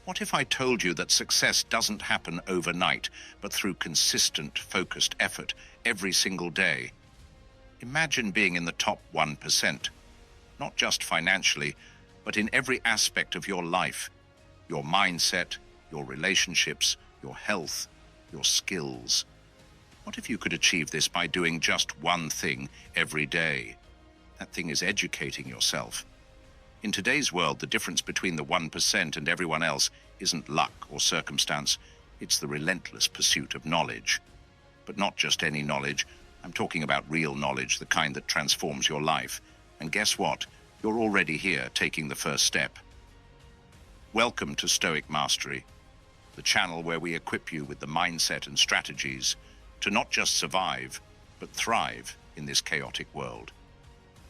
What if I told you that success doesn't happen overnight, but through consistent, focused effort every single day? Imagine being in the top 1%, not just financially, but in every aspect of your life, your mindset, your relationships, your health, your skills. What if you could achieve this by doing just one thing every day? That thing is educating yourself. In today's world, the difference between the 1% and everyone else isn't luck or circumstance. It's the relentless pursuit of knowledge. But not just any knowledge. I'm talking about real knowledge, the kind that transforms your life. And guess what? You're already here, taking the first step. Welcome to Stoic Mastery, the channel where we equip you with the mindset and strategies to not just survive, but thrive in this chaotic world.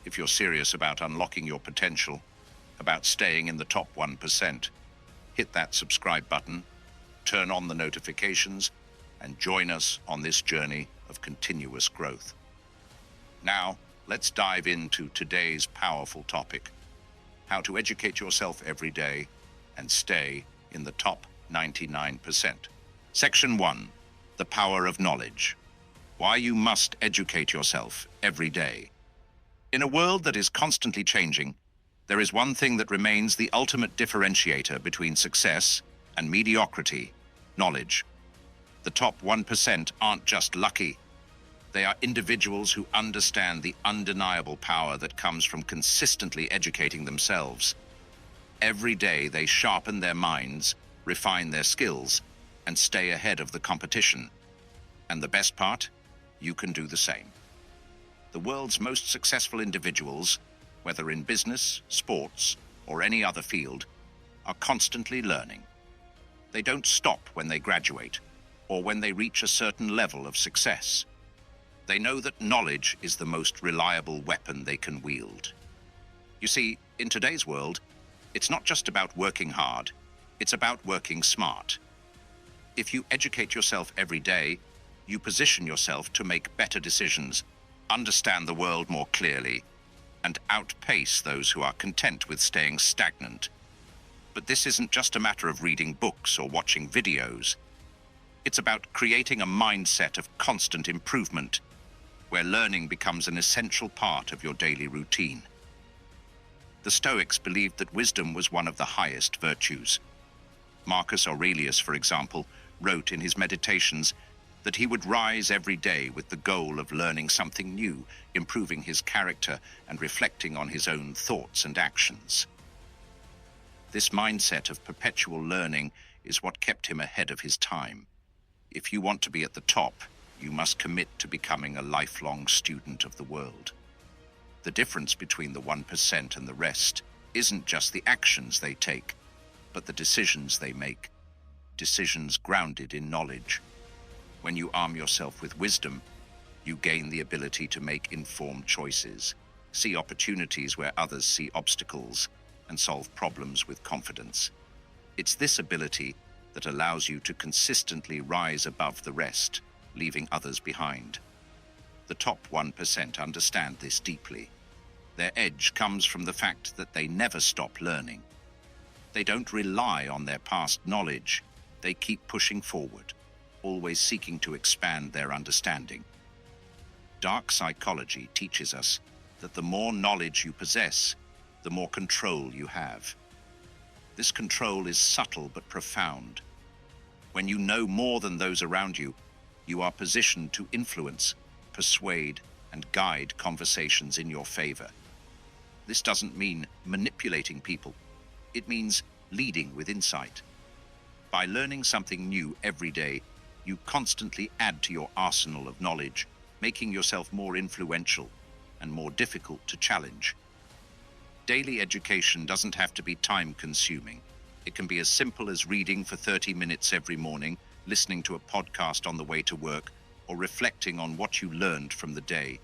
If you're serious about unlocking your potential, about staying in the top 1%, hit that subscribe button, turn on the notifications, and join us on this journey of continuous growth. Now, let's dive into today's powerful topic: how to educate yourself every day and stay in the top 99%. Section 1. The power of knowledge. Why you must educate yourself every day. In a world that is constantly changing, there is one thing that remains the ultimate differentiator between success and mediocrity: knowledge. The top 1% aren't just lucky. They are individuals who understand the undeniable power that comes from consistently educating themselves. Every day they sharpen their minds, refine their skills, and stay ahead of the competition. And the best part? You can do the same. The world's most successful individuals, whether in business, sports, or any other field, are constantly learning. They don't stop when they graduate or when they reach a certain level of success. They know that knowledge is the most reliable weapon they can wield. You see, in today's world, it's not just about working hard, it's about working smart. If you educate yourself every day, you position yourself to make better decisions, understand the world more clearly, and outpace those who are content with staying stagnant. But this isn't just a matter of reading books or watching videos. It's about creating a mindset of constant improvement, where learning becomes an essential part of your daily routine. The Stoics believed that wisdom was one of the highest virtues. Marcus Aurelius, for example, wrote in his Meditations that he would rise every day with the goal of learning something new, improving his character, and reflecting on his own thoughts and actions. This mindset of perpetual learning is what kept him ahead of his time. If you want to be at the top, you must commit to becoming a lifelong student of the world. The difference between the 1% and the rest isn't just the actions they take, but the decisions they make, decisions grounded in knowledge. When you arm yourself with wisdom, you gain the ability to make informed choices, see opportunities where others see obstacles, and solve problems with confidence. It's this ability that allows you to consistently rise above the rest, leaving others behind. The top 1% understand this deeply. Their edge comes from the fact that they never stop learning. They don't rely on their past knowledge. They keep pushing forward, always seeking to expand their understanding. Dark psychology teaches us that the more knowledge you possess, the more control you have. This control is subtle but profound. When you know more than those around you, you are positioned to influence, persuade, and guide conversations in your favor. This doesn't mean manipulating people. It means leading with insight. By learning something new every day, you constantly add to your arsenal of knowledge, making yourself more influential and more difficult to challenge. Daily education doesn't have to be time-consuming. It can be as simple as reading for 30 minutes every morning, listening to a podcast on the way to work, or reflecting on what you learned from the day.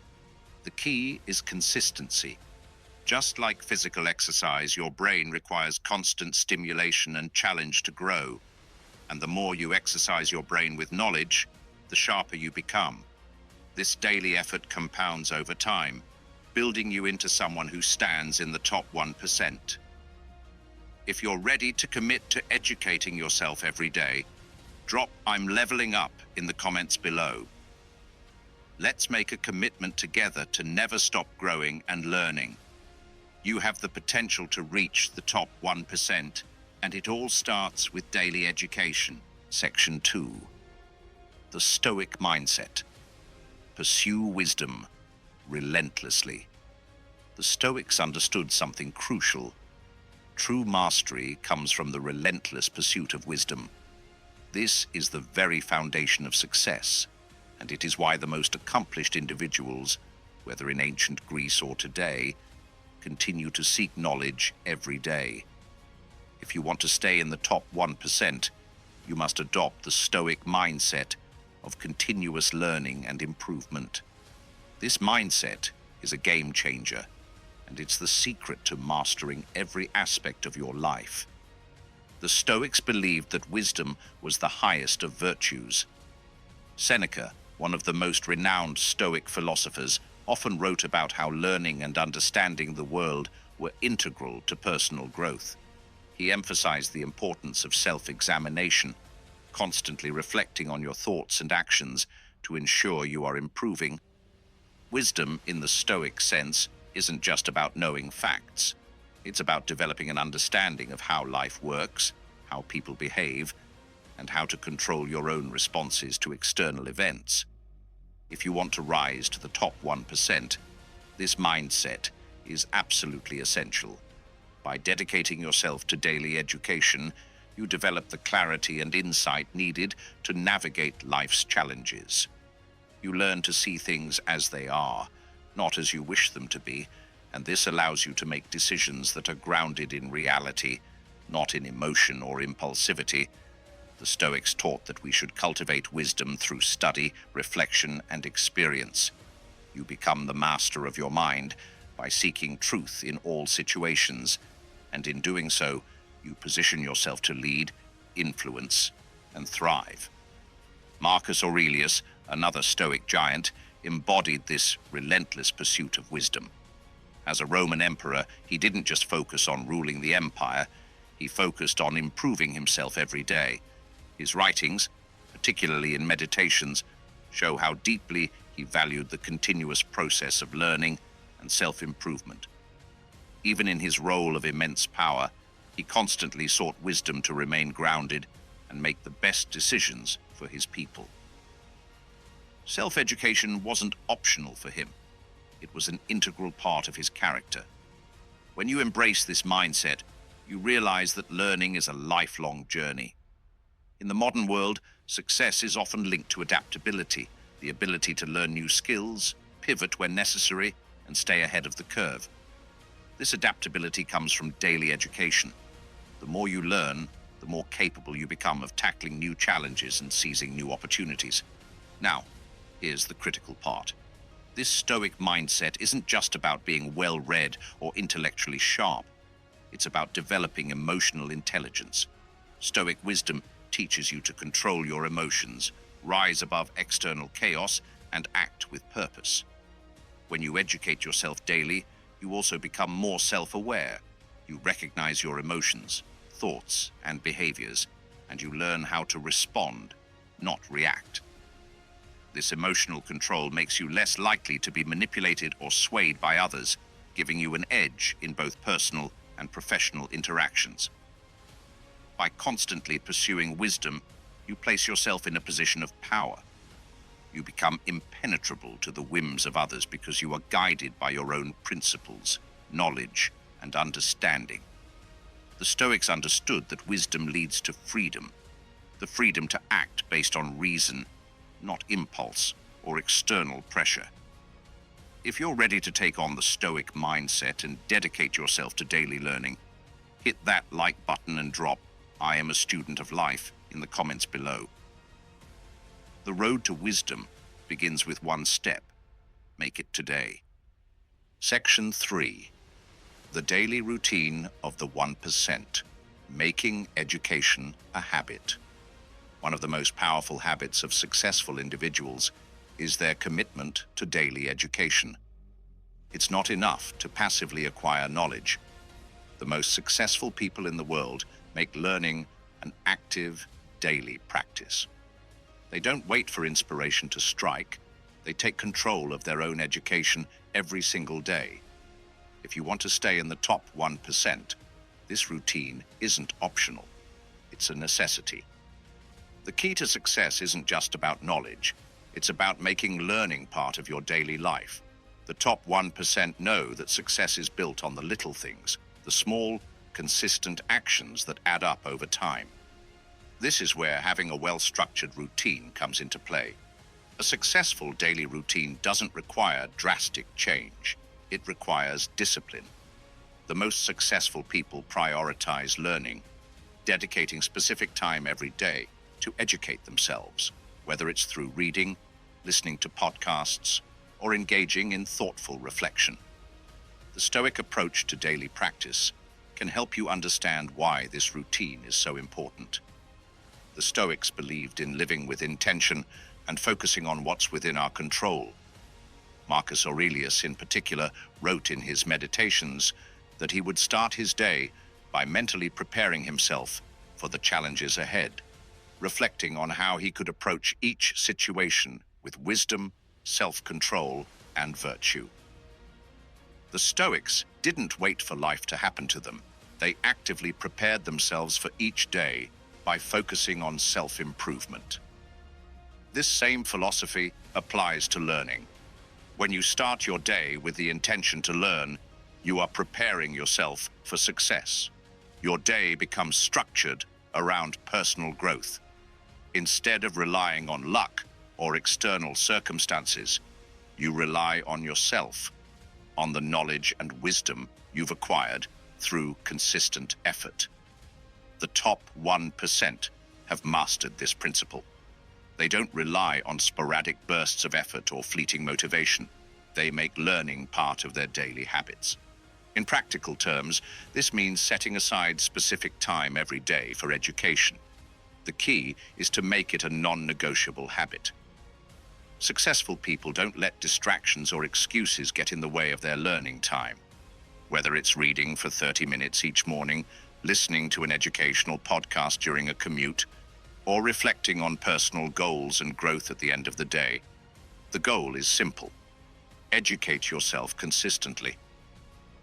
The key is consistency. Just like physical exercise, your brain requires constant stimulation and challenge to grow. And the more you exercise your brain with knowledge, the sharper you become. This daily effort compounds over time, building you into someone who stands in the top 1%. If you're ready to commit to educating yourself every day, drop "I'm leveling up" in the comments below. Let's make a commitment together to never stop growing and learning. You have the potential to reach the top 1%, and it all starts with daily education. Section 2. The Stoic Mindset. Pursue wisdom relentlessly. The Stoics understood something crucial. True mastery comes from the relentless pursuit of wisdom. This is the very foundation of success, and it is why the most accomplished individuals, whether in ancient Greece or today, continue to seek knowledge every day. If you want to stay in the top 1%, you must adopt the Stoic mindset of continuous learning and improvement. This mindset is a game changer, and it's the secret to mastering every aspect of your life. The Stoics believed that wisdom was the highest of virtues. Seneca, one of the most renowned Stoic philosophers, often wrote about how learning and understanding the world were integral to personal growth. He emphasized the importance of self-examination, constantly reflecting on your thoughts and actions to ensure you are improving. Wisdom, in the Stoic sense, isn't just about knowing facts. It's about developing an understanding of how life works, how people behave, and how to control your own responses to external events. If you want to rise to the top 1%, this mindset is absolutely essential. By dedicating yourself to daily education, you develop the clarity and insight needed to navigate life's challenges. You learn to see things as they are, not as you wish them to be, and this allows you to make decisions that are grounded in reality, not in emotion or impulsivity. The Stoics taught that we should cultivate wisdom through study, reflection, and experience. You become the master of your mind by seeking truth in all situations, and in doing so, you position yourself to lead, influence, and thrive. Marcus Aurelius, another Stoic giant, embodied this relentless pursuit of wisdom. As a Roman emperor, he didn't just focus on ruling the empire, he focused on improving himself every day. His writings, particularly in Meditations, show how deeply he valued the continuous process of learning and self-improvement. Even in his role of immense power, he constantly sought wisdom to remain grounded and make the best decisions for his people. Self-education wasn't optional for him. It was an integral part of his character. When you embrace this mindset, you realize that learning is a lifelong journey. In the modern world, success is often linked to adaptability, the ability to learn new skills, pivot when necessary, and stay ahead of the curve. This adaptability comes from daily education. The more you learn, the more capable you become of tackling new challenges and seizing new opportunities. Now, here's the critical part. This Stoic mindset isn't just about being well-read or intellectually sharp. It's about developing emotional intelligence. Stoic wisdom teaches you to control your emotions, rise above external chaos, and act with purpose. When you educate yourself daily, you also become more self-aware. You recognize your emotions, thoughts, and behaviors, and you learn how to respond, not react. This emotional control makes you less likely to be manipulated or swayed by others, giving you an edge in both personal and professional interactions. By constantly pursuing wisdom, you place yourself in a position of power. You become impenetrable to the whims of others because you are guided by your own principles, knowledge, and understanding. The Stoics understood that wisdom leads to freedom, the freedom to act based on reason, not impulse or external pressure. If you're ready to take on the Stoic mindset and dedicate yourself to daily learning, hit that like button and drop "I am a student of life" in the comments below. The road to wisdom begins with one step. Make it today. Section 3. The daily routine of the 1%. Making education a habit. One of the most powerful habits of successful individuals is their commitment to daily education. It's not enough to passively acquire knowledge. The most successful people in the world make learning an active, daily practice. They don't wait for inspiration to strike. They take control of their own education every single day. If you want to stay in the top 1%, this routine isn't optional. It's a necessity. The key to success isn't just about knowledge. It's about making learning part of your daily life. The top 1% know that success is built on the little things, the small, consistent actions that add up over time. This is where having a well-structured routine comes into play. A successful daily routine doesn't require drastic change. It requires discipline. The most successful people prioritize learning, dedicating specific time every day to educate themselves, whether it's through reading, listening to podcasts, or engaging in thoughtful reflection. The Stoic approach to daily practice can help you understand why this routine is so important. The Stoics believed in living with intention and focusing on what's within our control. Marcus Aurelius, in particular, wrote in his Meditations that he would start his day by mentally preparing himself for the challenges ahead, reflecting on how he could approach each situation with wisdom, self-control, and virtue. The Stoics didn't wait for life to happen to them. They actively prepared themselves for each day by focusing on self-improvement. This same philosophy applies to learning. When you start your day with the intention to learn, you are preparing yourself for success. Your day becomes structured around personal growth. Instead of relying on luck or external circumstances, you rely on yourself, on the knowledge and wisdom you've acquired through consistent effort. The top 1% have mastered this principle. They don't rely on sporadic bursts of effort or fleeting motivation. They make learning part of their daily habits. In practical terms, this means setting aside specific time every day for education. The key is to make it a non-negotiable habit. Successful people don't let distractions or excuses get in the way of their learning time. Whether it's reading for 30 minutes each morning, listening to an educational podcast during a commute, or reflecting on personal goals and growth at the end of the day, the goal is simple: educate yourself consistently.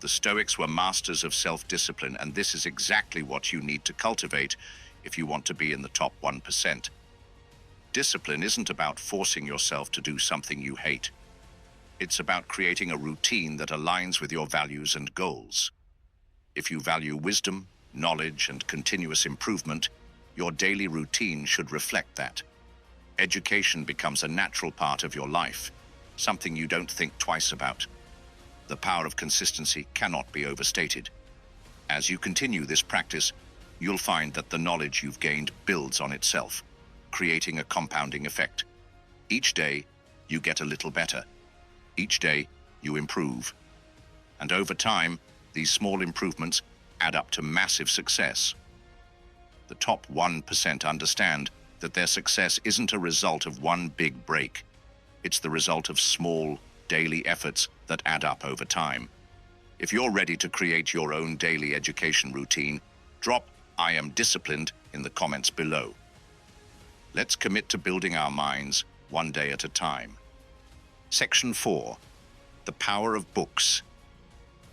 The Stoics were masters of self-discipline, and this is exactly what you need to cultivate if you want to be in the top 1%. Discipline isn't about forcing yourself to do something you hate. It's about creating a routine that aligns with your values and goals. If you value wisdom, knowledge, and continuous improvement, your daily routine should reflect that. Education becomes a natural part of your life, something you don't think twice about. The power of consistency cannot be overstated. As you continue this practice, you'll find that the knowledge you've gained builds on itself, creating a compounding effect. Each day, you get a little better. Each day, you improve. And over time, these small improvements add up to massive success. The top 1% understand that their success isn't a result of one big break. It's the result of small, daily efforts that add up over time. If you're ready to create your own daily education routine, drop "I am disciplined" in the comments below. Let's commit to building our minds one day at a time. Section 4. The Power of Books.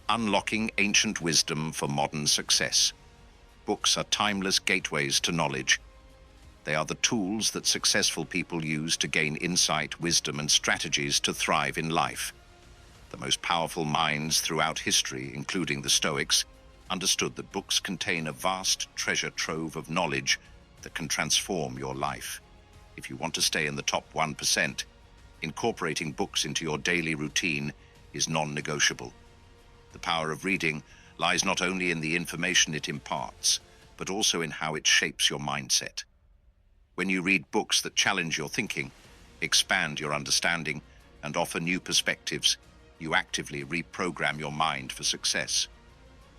Unlocking ancient wisdom for modern success. Books are timeless gateways to knowledge. They are the tools that successful people use to gain insight, wisdom, and strategies to thrive in life. The most powerful minds throughout history, including the Stoics, understood that books contain a vast treasure trove of knowledge that can transform your life. If you want to stay in the top 1%, incorporating books into your daily routine is non-negotiable. The power of reading lies not only in the information it imparts, but also in how it shapes your mindset. When you read books that challenge your thinking, expand your understanding, and offer new perspectives, you actively reprogram your mind for success.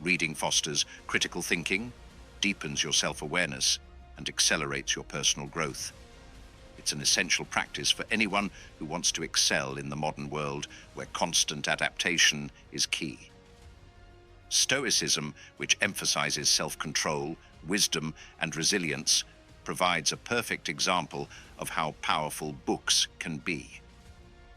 Reading fosters critical thinking, deepens your self-awareness, and accelerates your personal growth. It's an essential practice for anyone who wants to excel in the modern world, where constant adaptation is key. Stoicism, which emphasizes self-control, wisdom, and resilience, provides a perfect example of how powerful books can be.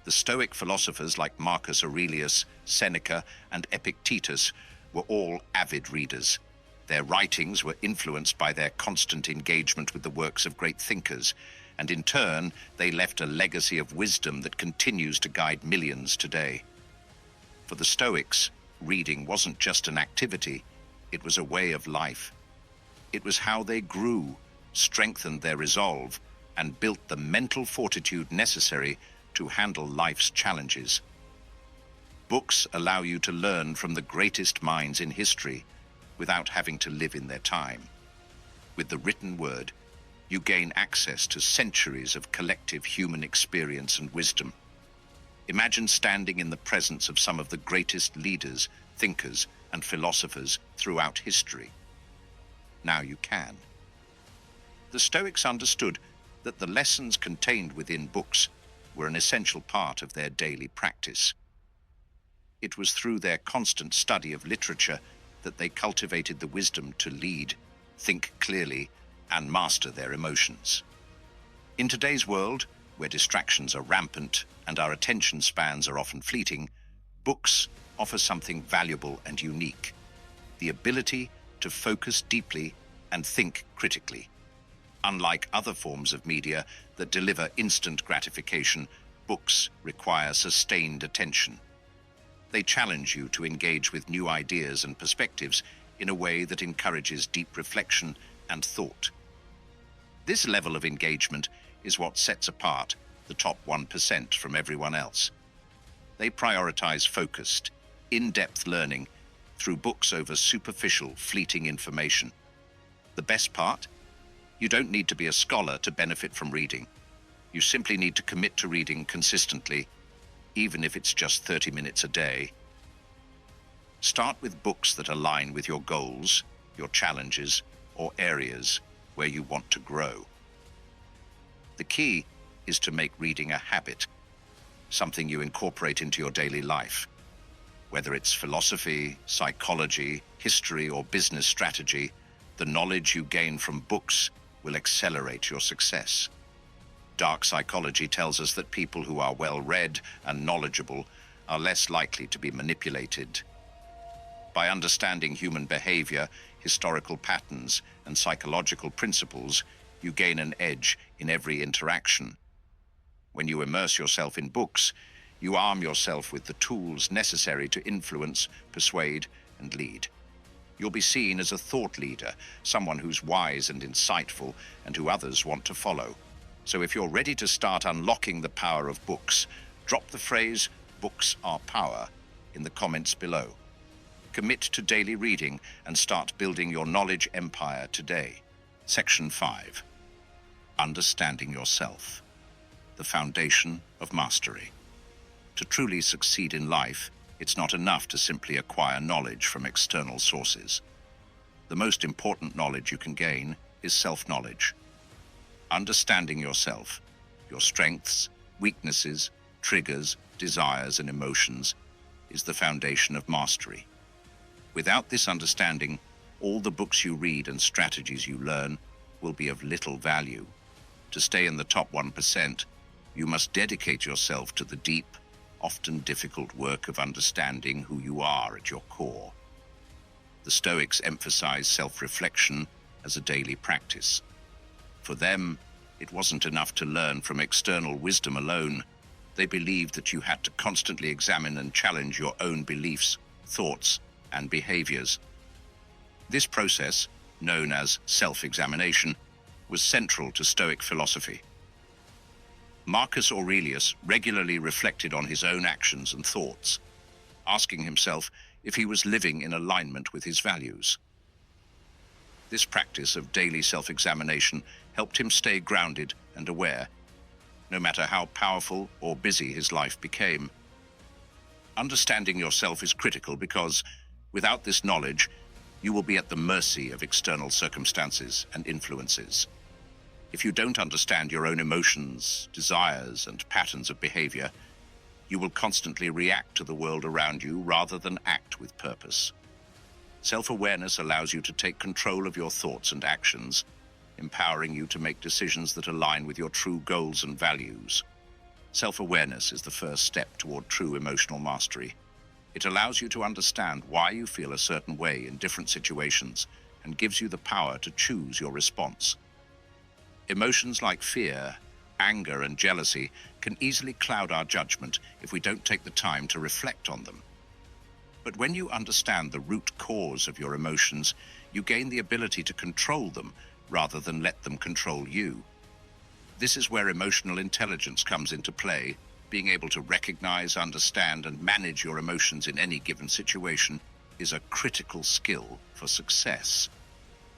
The Stoic philosophers like Marcus Aurelius, Seneca, and Epictetus were all avid readers. Their writings were influenced by their constant engagement with the works of great thinkers, and in turn, they left a legacy of wisdom that continues to guide millions today. For the Stoics, reading wasn't just an activity, it was a way of life. It was how they grew, strengthened their resolve, and built the mental fortitude necessary to handle life's challenges. Books allow you to learn from the greatest minds in history without having to live in their time. With the written word, you gain access to centuries of collective human experience and wisdom. Imagine standing in the presence of some of the greatest leaders, thinkers, and philosophers throughout history. Now you can. The Stoics understood that the lessons contained within books were an essential part of their daily practice. It was through their constant study of literature that they cultivated the wisdom to lead, think clearly, and master their emotions. In today's world, where distractions are rampant and our attention spans are often fleeting, books offer something valuable and unique: the ability to focus deeply and think critically. Unlike other forms of media that deliver instant gratification, books require sustained attention. They challenge you to engage with new ideas and perspectives in a way that encourages deep reflection and thought. This level of engagement is what sets apart the top 1% from everyone else. They prioritize focused, in-depth learning through books over superficial, fleeting information. The best part? You don't need to be a scholar to benefit from reading. You simply need to commit to reading consistently, even if it's just 30 minutes a day. Start with books that align with your goals, your challenges, or areas where you want to grow. The key is to make reading a habit, something you incorporate into your daily life. Whether it's philosophy, psychology, history, or business strategy, the knowledge you gain from books will accelerate your success. Dark psychology tells us that people who are well-read and knowledgeable are less likely to be manipulated. By understanding human behavior, historical patterns, and psychological principles, you gain an edge in every interaction. When you immerse yourself in books, you arm yourself with the tools necessary to influence, persuade, and lead. You'll be seen as a thought leader, someone who's wise and insightful and who others want to follow. So if you're ready to start unlocking the power of books, drop the phrase "books are power" in the comments below. Commit to daily reading and start building your knowledge empire today. Section 5. Understanding yourself. The foundation of mastery. To truly succeed in life, it's not enough to simply acquire knowledge from external sources. The most important knowledge you can gain is self-knowledge. Understanding yourself, your strengths, weaknesses, triggers, desires, and emotions is the foundation of mastery. Without this understanding, all the books you read and strategies you learn will be of little value. To stay in the top 1%, you must dedicate yourself to the deep, often difficult work of understanding who you are at your core. The Stoics emphasize self-reflection as a daily practice. For them, it wasn't enough to learn from external wisdom alone. They believed that you had to constantly examine and challenge your own beliefs, thoughts, and behaviors. This process, known as self-examination, was central to Stoic philosophy. Marcus Aurelius regularly reflected on his own actions and thoughts, asking himself if he was living in alignment with his values. This practice of daily self-examination helped him stay grounded and aware, no matter how powerful or busy his life became. Understanding yourself is critical because, without this knowledge, you will be at the mercy of external circumstances and influences. If you don't understand your own emotions, desires, and patterns of behavior, you will constantly react to the world around you rather than act with purpose. Self-awareness allows you to take control of your thoughts and actions, empowering you to make decisions that align with your true goals and values. Self-awareness is the first step toward true emotional mastery. It allows you to understand why you feel a certain way in different situations and gives you the power to choose your response. Emotions like fear, anger, and jealousy can easily cloud our judgment if we don't take the time to reflect on them. But when you understand the root cause of your emotions, you gain the ability to control them rather than let them control you. This is where emotional intelligence comes into play. Being able to recognize, understand, and manage your emotions in any given situation is a critical skill for success.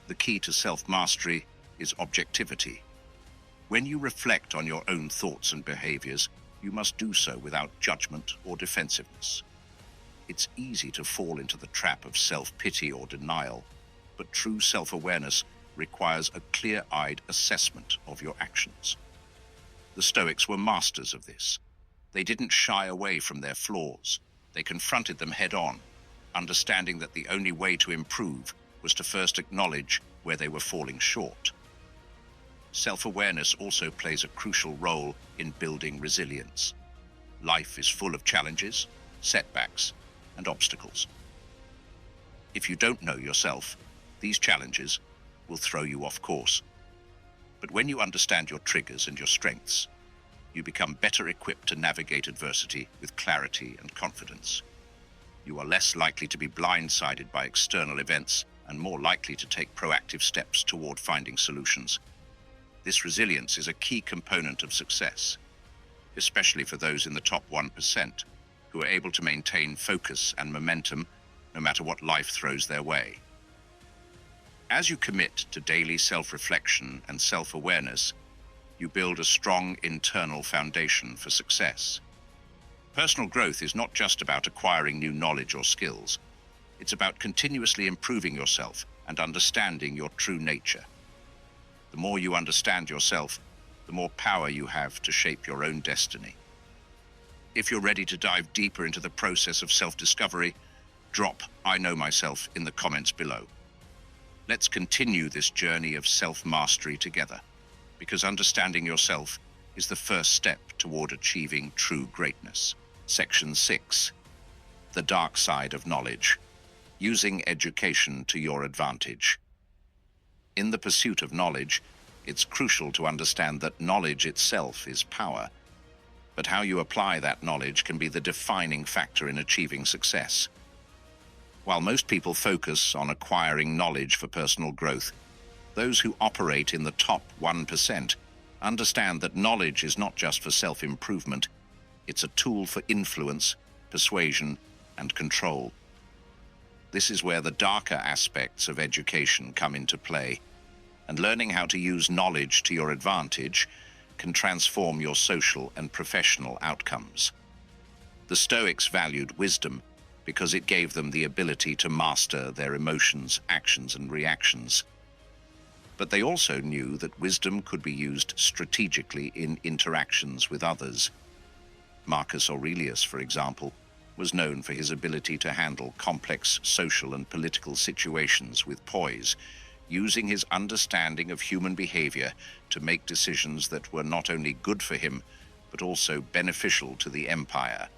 The key to self-mastery is objectivity. When you reflect on your own thoughts and behaviors, you must do so without judgment or defensiveness. It's easy to fall into the trap of self-pity or denial, but true self-awareness requires a clear-eyed assessment of your actions. The Stoics were masters of this. They didn't shy away from their flaws. They confronted them head-on, understanding that the only way to improve was to first acknowledge where they were falling short. Self-awareness also plays a crucial role in building resilience. Life is full of challenges, setbacks, and obstacles. If you don't know yourself, these challenges will throw you off course. But when you understand your triggers and your strengths, you become better equipped to navigate adversity with clarity and confidence. You are less likely to be blindsided by external events and more likely to take proactive steps toward finding solutions. This resilience is a key component of success, especially for those in the top 1% who are able to maintain focus and momentum no matter what life throws their way. As you commit to daily self-reflection and self-awareness, you build a strong internal foundation for success. Personal growth is not just about acquiring new knowledge or skills. It's about continuously improving yourself and understanding your true nature. The more you understand yourself, the more power you have to shape your own destiny. If you're ready to dive deeper into the process of self-discovery, drop "I know myself" in the comments below. Let's continue this journey of self-mastery together, because understanding yourself is the first step toward achieving true greatness. Section 6. The dark side of knowledge. Using education to your advantage. In the pursuit of knowledge, it's crucial to understand that knowledge itself is power, but how you apply that knowledge can be the defining factor in achieving success. While most people focus on acquiring knowledge for personal growth, those who operate in the top 1% understand that knowledge is not just for self-improvement, it's a tool for influence, persuasion, and control. This is where the darker aspects of education come into play, and learning how to use knowledge to your advantage can transform your social and professional outcomes. The Stoics valued wisdom because it gave them the ability to master their emotions, actions, and reactions. But they also knew that wisdom could be used strategically in interactions with others. Marcus Aurelius, for example, was known for his ability to handle complex social and political situations with poise, using his understanding of human behavior to make decisions that were not only good for him, but also beneficial to the empire.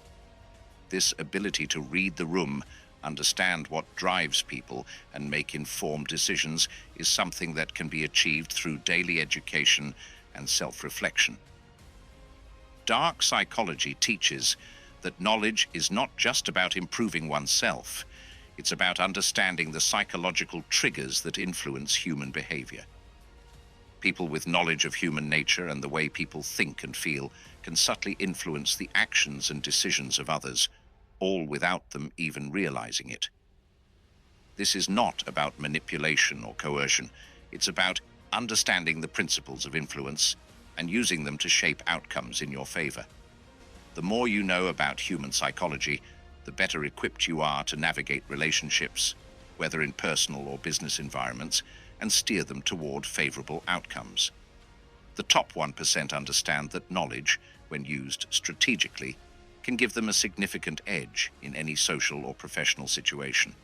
This ability to read the room, understand what drives people, and make informed decisions is something that can be achieved through daily education and self-reflection. Dark psychology teaches that knowledge is not just about improving oneself, it's about understanding the psychological triggers that influence human behavior. People with knowledge of human nature and the way people think and feel can subtly influence the actions and decisions of others, all without them even realizing it. This is not about manipulation or coercion. It's about understanding the principles of influence and using them to shape outcomes in your favor. The more you know about human psychology, the better equipped you are to navigate relationships, whether in personal or business environments, and steer them toward favorable outcomes. The top 1% understand that knowledge, when used strategically, can give them a significant edge in any social or professional situation.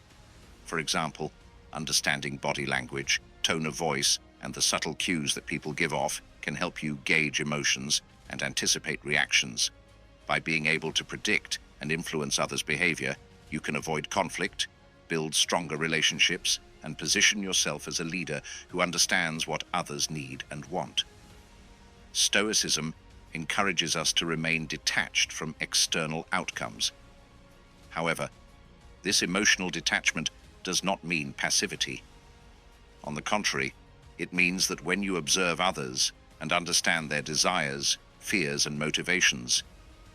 For example, understanding body language, tone of voice, and the subtle cues that people give off can help you gauge emotions and anticipate reactions. By being able to predict and influence others' behavior, you can avoid conflict, build stronger relationships, and position yourself as a leader who understands what others need and want. Stoicism encourages us to remain detached from external outcomes. However, this emotional detachment does not mean passivity. On the contrary, it means that when you observe others and understand their desires, fears, and motivations,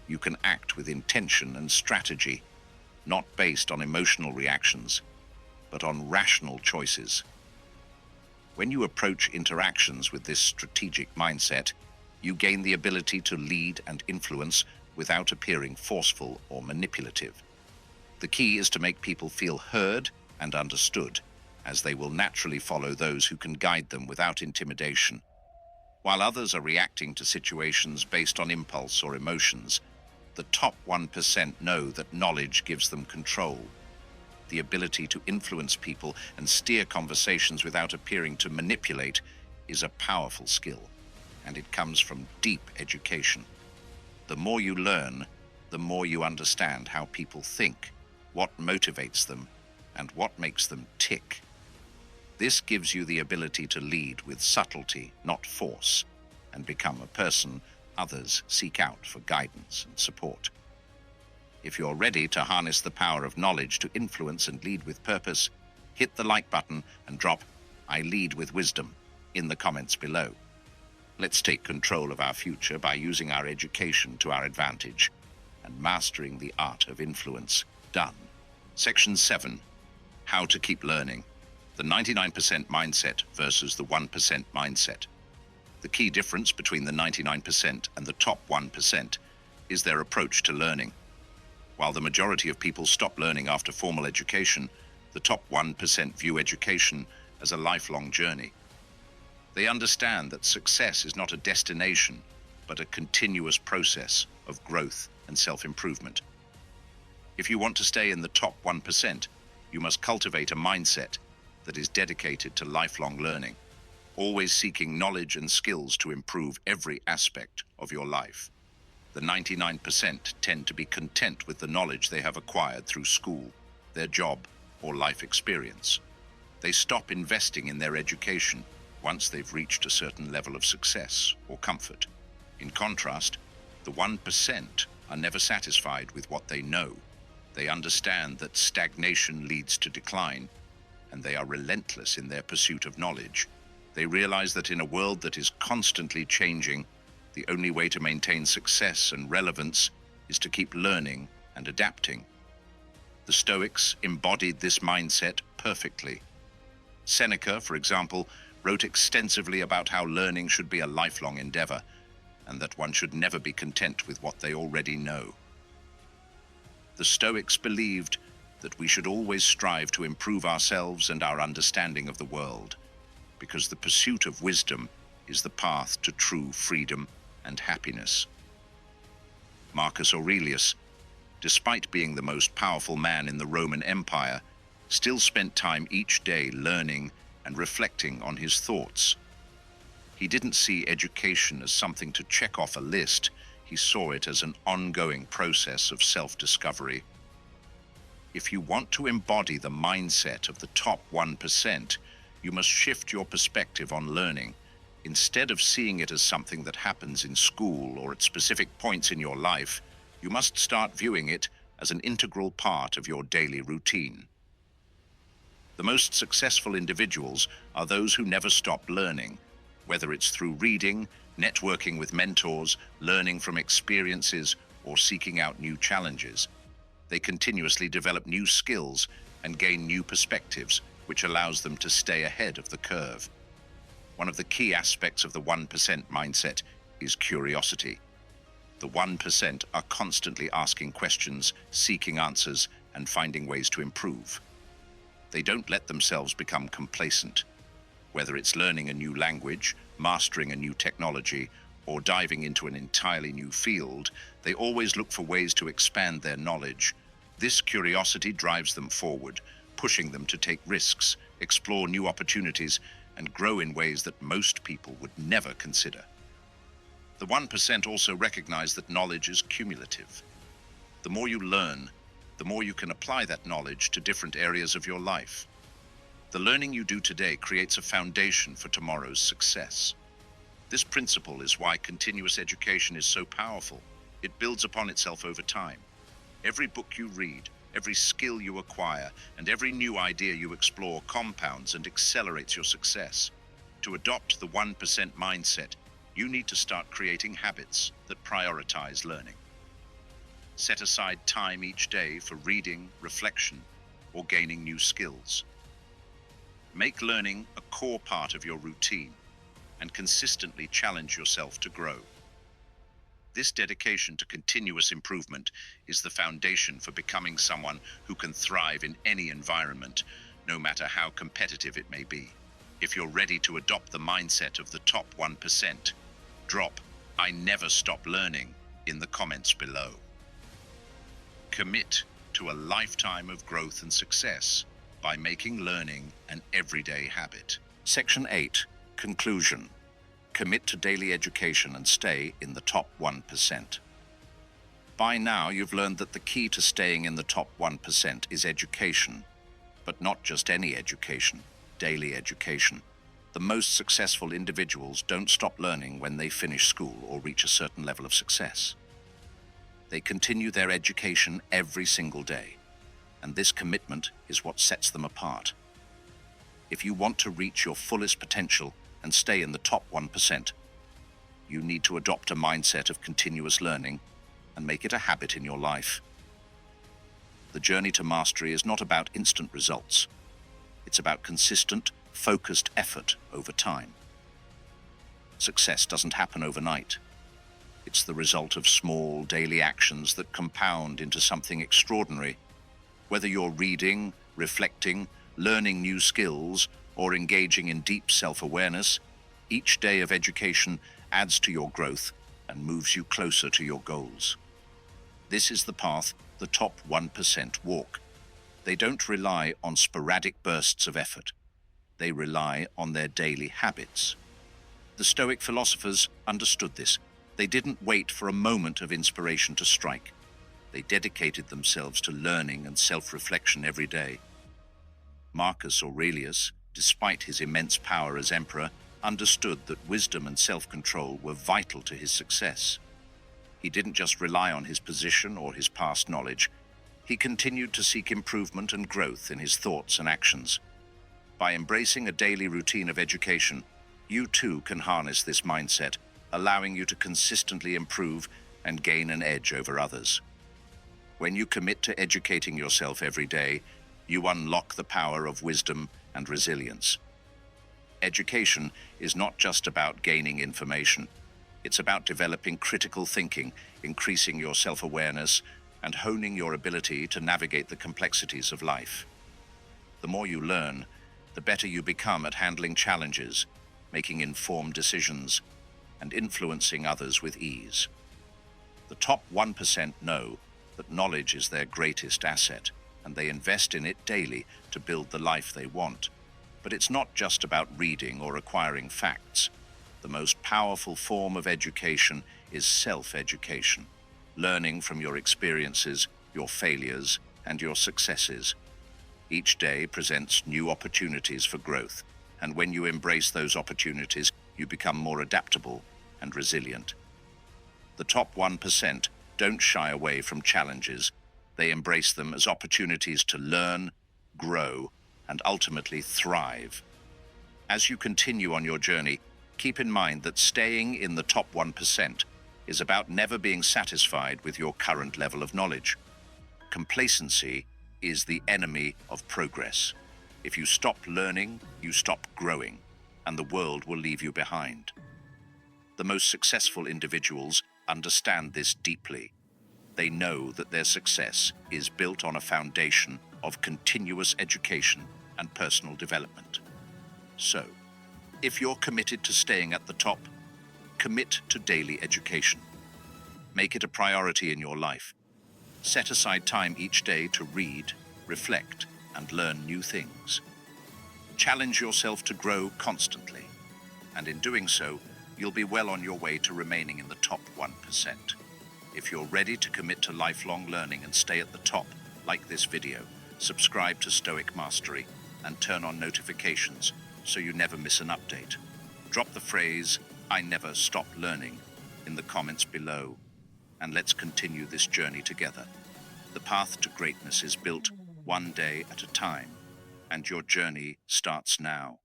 you can act with intention and strategy, not based on emotional reactions, but on rational choices. When you approach interactions with this strategic mindset, you gain the ability to lead and influence without appearing forceful or manipulative. The key is to make people feel heard and understood, as they will naturally follow those who can guide them without intimidation. While others are reacting to situations based on impulse or emotions, the top 1% know that knowledge gives them control. The ability to influence people and steer conversations without appearing to manipulate is a powerful skill, and it comes from deep education. The more you learn, the more you understand how people think, what motivates them, and what makes them tick. This gives you the ability to lead with subtlety, not force, and become a person others seek out for guidance and support. If you're ready to harness the power of knowledge to influence and lead with purpose, hit the like button and drop "I lead with wisdom" in the comments below. Let's take control of our future by using our education to our advantage and mastering the art of influence. Done. Section 7. How to keep learning. The 99% mindset versus the 1% mindset. The key difference between the 99% and the top 1% is their approach to learning. While the majority of people stop learning after formal education, the top 1% view education as a lifelong journey. They understand that success is not a destination, but a continuous process of growth and self-improvement. If you want to stay in the top 1%, you must cultivate a mindset that is dedicated to lifelong learning, always seeking knowledge and skills to improve every aspect of your life. The 99% tend to be content with the knowledge they have acquired through school, their job, or life experience. They stop investing in their education once they've reached a certain level of success or comfort. In contrast, the 1% are never satisfied with what they know. They understand that stagnation leads to decline, and they are relentless in their pursuit of knowledge. They realize that in a world that is constantly changing, the only way to maintain success and relevance is to keep learning and adapting. The Stoics embodied this mindset perfectly. Seneca, for example, wrote extensively about how learning should be a lifelong endeavor, and that one should never be content with what they already know. The Stoics believed that we should always strive to improve ourselves and our understanding of the world, because the pursuit of wisdom is the path to true freedom and happiness. Marcus Aurelius, despite being the most powerful man in the Roman Empire, still spent time each day learning and reflecting on his thoughts. He didn't see education as something to check off a list. He saw it as an ongoing process of self-discovery. If you want to embody the mindset of the top 1%, you must shift your perspective on learning. Instead of seeing it as something that happens in school or at specific points in your life, you must start viewing it as an integral part of your daily routine. The most successful individuals are those who never stop learning, whether it's through reading, networking with mentors, learning from experiences, or seeking out new challenges. They continuously develop new skills and gain new perspectives, which allows them to stay ahead of the curve. One of the key aspects of the 1% mindset is curiosity. The 1% are constantly asking questions, seeking answers, and finding ways to improve. They don't let themselves become complacent. Whether it's learning a new language, mastering a new technology, or diving into an entirely new field, they always look for ways to expand their knowledge. This curiosity drives them forward, pushing them to take risks, explore new opportunities, and grow in ways that most people would never consider. The 1% also recognize that knowledge is cumulative. The more you learn, the more you can apply that knowledge to different areas of your life. The learning you do today creates a foundation for tomorrow's success. This principle is why continuous education is so powerful. It builds upon itself over time. Every book you read, every skill you acquire, and every new idea you explore compounds and accelerates your success. To adopt the 1% mindset, you need to start creating habits that prioritize learning. Set aside time each day for reading, reflection, or gaining new skills. Make learning a core part of your routine and consistently challenge yourself to grow. This dedication to continuous improvement is the foundation for becoming someone who can thrive in any environment, no matter how competitive it may be. If you're ready to adopt the mindset of the top 1%, drop "I never stop learning" in the comments below. Commit to a lifetime of growth and success by making learning an everyday habit. Section 8. Conclusion. Commit to daily education and stay in the top 1%. By now, you've learned that the key to staying in the top 1% is education, but not just any education, daily education. The most successful individuals don't stop learning when they finish school or reach a certain level of success. They continue their education every single day, and this commitment is what sets them apart. If you want to reach your fullest potential and stay in the top 1%, you need to adopt a mindset of continuous learning and make it a habit in your life. The journey to mastery is not about instant results. It's about consistent, focused effort over time. Success doesn't happen overnight. It's the result of small daily actions that compound into something extraordinary. Whether you're reading, reflecting, learning new skills, or engaging in deep self-awareness, each day of education adds to your growth and moves you closer to your goals. This is the path the top 1% walk. They don't rely on sporadic bursts of effort. They rely on their daily habits. The Stoic philosophers understood this. They didn't wait for a moment of inspiration to strike. They dedicated themselves to learning and self-reflection every day. Marcus Aurelius, despite his immense power as emperor, understood that wisdom and self-control were vital to his success. He didn't just rely on his position or his past knowledge. He continued to seek improvement and growth in his thoughts and actions. By embracing a daily routine of education, you too can harness this mindset, allowing you to consistently improve and gain an edge over others. When you commit to educating yourself every day, you unlock the power of wisdom and resilience. Education is not just about gaining information. It's about developing critical thinking, increasing your self-awareness, and honing your ability to navigate the complexities of life. The more you learn, the better you become at handling challenges, making informed decisions, and influencing others with ease. The top 1% know that knowledge is their greatest asset, and they invest in it daily to build the life they want. But it's not just about reading or acquiring facts. The most powerful form of education is self-education, learning from your experiences, your failures, and your successes. Each day presents new opportunities for growth, and when you embrace those opportunities, you become more adaptable and resilient. The top 1% don't shy away from challenges. They embrace them as opportunities to learn, grow, and ultimately thrive. As you continue on your journey, keep in mind that staying in the top 1% is about never being satisfied with your current level of knowledge. Complacency is the enemy of progress. If you stop learning, you stop growing, and the world will leave you behind. The most successful individuals understand this deeply. They know that their success is built on a foundation of continuous education and personal development. So, if you're committed to staying at the top, commit to daily education. Make it a priority in your life. Set aside time each day to read, reflect, and learn new things. Challenge yourself to grow constantly, and in doing so, you'll be well on your way to remaining in the top 1%. If you're ready to commit to lifelong learning and stay at the top, like this video, subscribe to Stoic Mastery, and turn on notifications so you never miss an update. Drop the phrase, "I never stop learning," in the comments below, and let's continue this journey together. The path to greatness is built one day at a time, and your journey starts now.